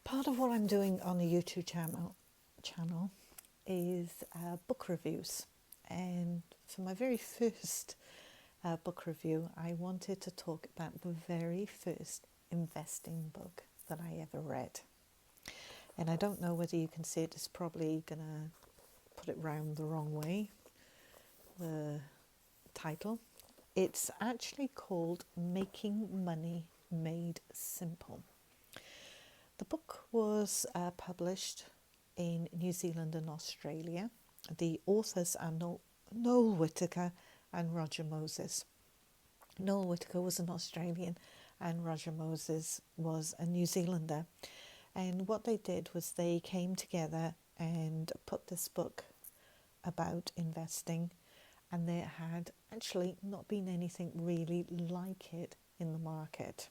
Part of what I'm doing on the YouTube channel is book reviews. And for my very first book review, I wanted to talk about the very first investing book that I ever read. And I don't know whether you can see it. It's probably going to put it round the wrong way, the title. It's actually called Making Money Made Simple. The book was published in New Zealand and Australia. The authors are Noel Whitaker and Roger Moses. Noel Whitaker was an Australian and Roger Moses was a New Zealander. And what they did was they came together and put this book about investing, and there had actually not been anything really like it in the market.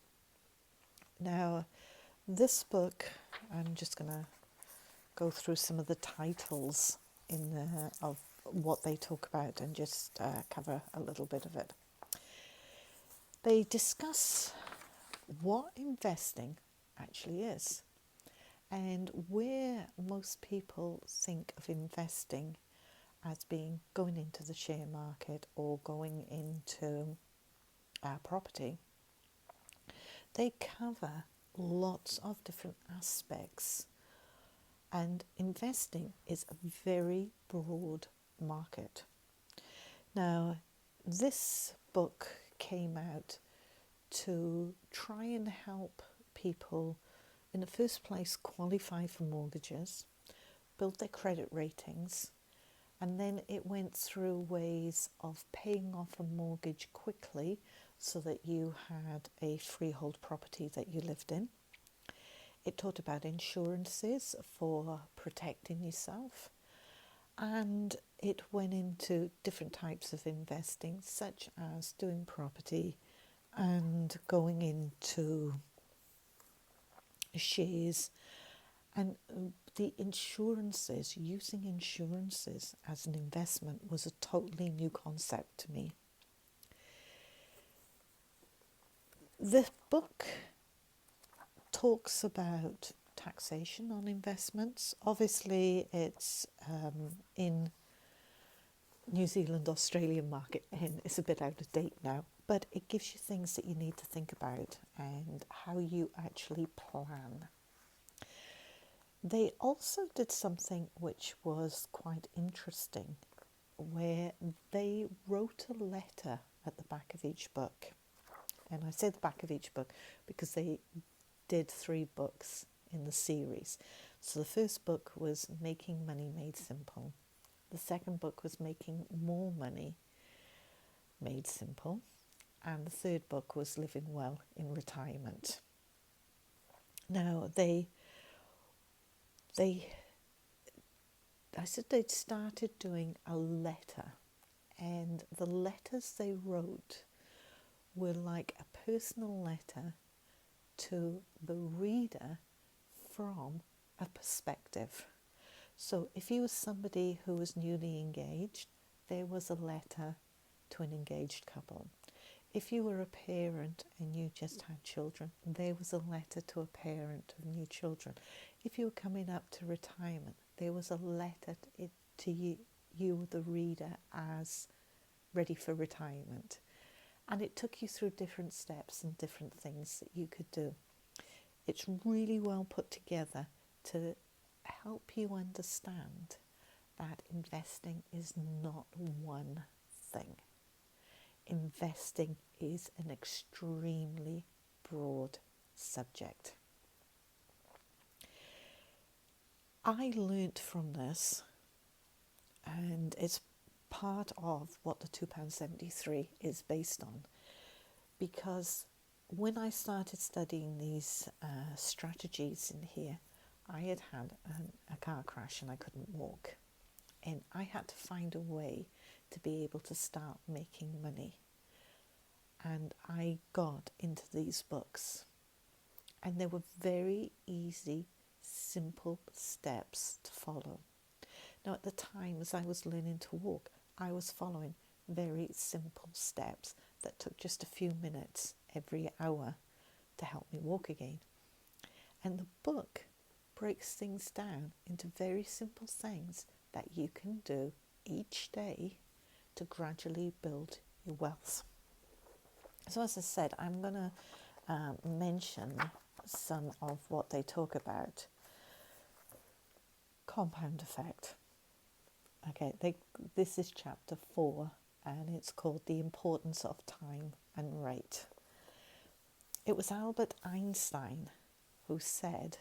Now, this book, I'm just going to go through some of the titles of what they talk about and just cover a little bit of it. They discuss what investing actually is and where most people think of investing as being going into the share market or going into property. They cover lots of different aspects, and investing is a very broad market. Now, this book came out to try and help people in the first place qualify for mortgages, build their credit ratings, and then it went through ways of paying off a mortgage quickly so that you had a freehold property that you lived in. It taught about insurances for protecting yourself, and it went into different types of investing, such as doing property and going into shares, and the insurances, using insurances as an investment was a totally new concept to me. The book talks about taxation on investments. Obviously, it's in New Zealand, Australian market, and it's a bit out of date now, but it gives you things that you need to think about and how you actually plan. They also did something which was quite interesting, where they wrote a letter at the back of each book. And I say the back of each book because they did 3 books in the series. So the first book was Making Money Made Simple. The second book was Making More Money Made Simple. And the third book was Living Well in Retirement. Now, I said they'd started doing a letter, and the letters they wrote were like a personal letter to the reader from a perspective. So if you were somebody who was newly engaged, there was a letter to an engaged couple. If you were a parent and you just had children, there was a letter to a parent of new children. If you were coming up to retirement, there was a letter to you, the reader, as ready for retirement. And it took you through different steps and different things that you could do. It's really well put together to help you understand that investing is not one thing. Investing is an extremely broad subject. I learnt from this, and it's part of what the £2.73 is based on, because when I started studying these strategies in here, I had a car crash and I couldn't walk, and I had to find a way to be able to start making money. And I got into these books, and they were very easy, simple steps to follow. Now, at the time, as I was learning to walk, I was following very simple steps that took just a few minutes every hour to help me walk again. And the book breaks things down into very simple things that you can do each day to gradually build your wealth. So as I said, I'm going to mention some of what they talk about. Compound effect. Okay, this is chapter 4, and it's called The Importance of Time and Rate. It was Albert Einstein who said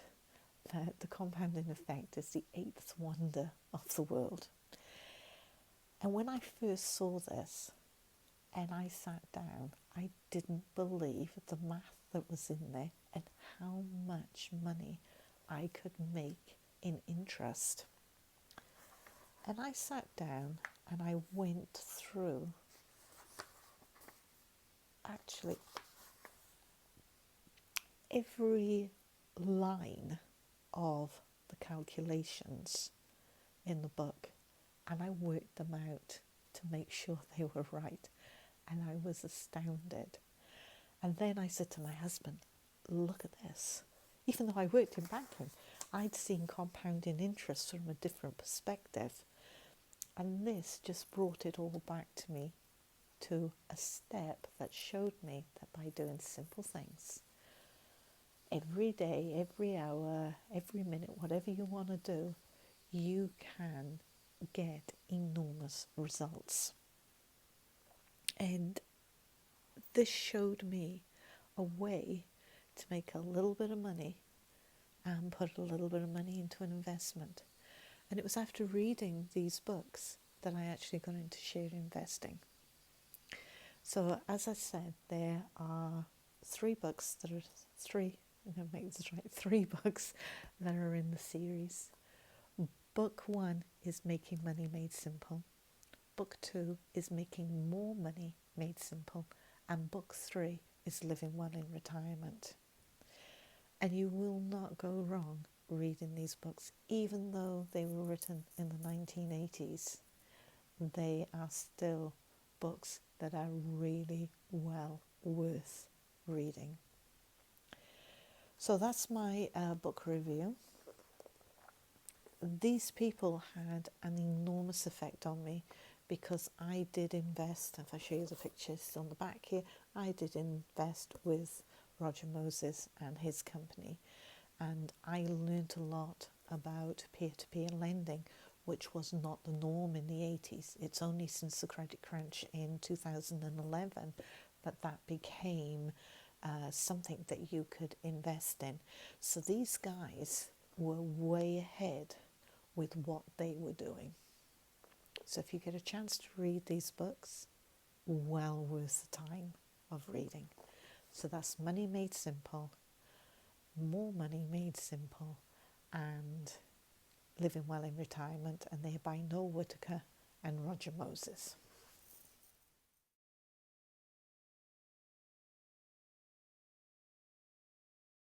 that the compounding effect is the 8th wonder of the world. And when I first saw this and I sat down, I didn't believe the math that was in there and how much money I could make in interest. And I sat down and I went through actually every line of the calculations in the book, and I worked them out to make sure they were right, and I was astounded. And then I said to my husband, look at this. Even though I worked in banking, I'd seen compounding interest from a different perspective, and this just brought it all back to me, to a step that showed me that by doing simple things every day, every hour, every minute, whatever you want to do, you can get enormous results. And this showed me a way to make a little bit of money and put a little bit of money into an investment. And it was after reading these books that I actually got into share investing. So as I said, there are three books that are in the series. Book 1 is Making Money Made Simple. Book 2 is Making More Money Made Simple. And book 3 is Living Well in Retirement. And you will not go wrong reading these books, even though they were written in the 1980s. They are still books that are really well worth reading. So that's my book review. These people had an enormous effect on me because I did invest. If I show you the pictures on the back here, I did invest with Roger Moses and his company, and I learned a lot about peer-to-peer lending, which was not the norm in the 80s. It's only since the credit crunch in 2011 that became something that you could invest in. So these guys were way ahead with what they were doing. So if you get a chance to read these books, well worth the time of reading. So that's Money Made Simple, More Money Made Simple, and Living Well in Retirement, and they're by Noel Whitaker and Roger Moses.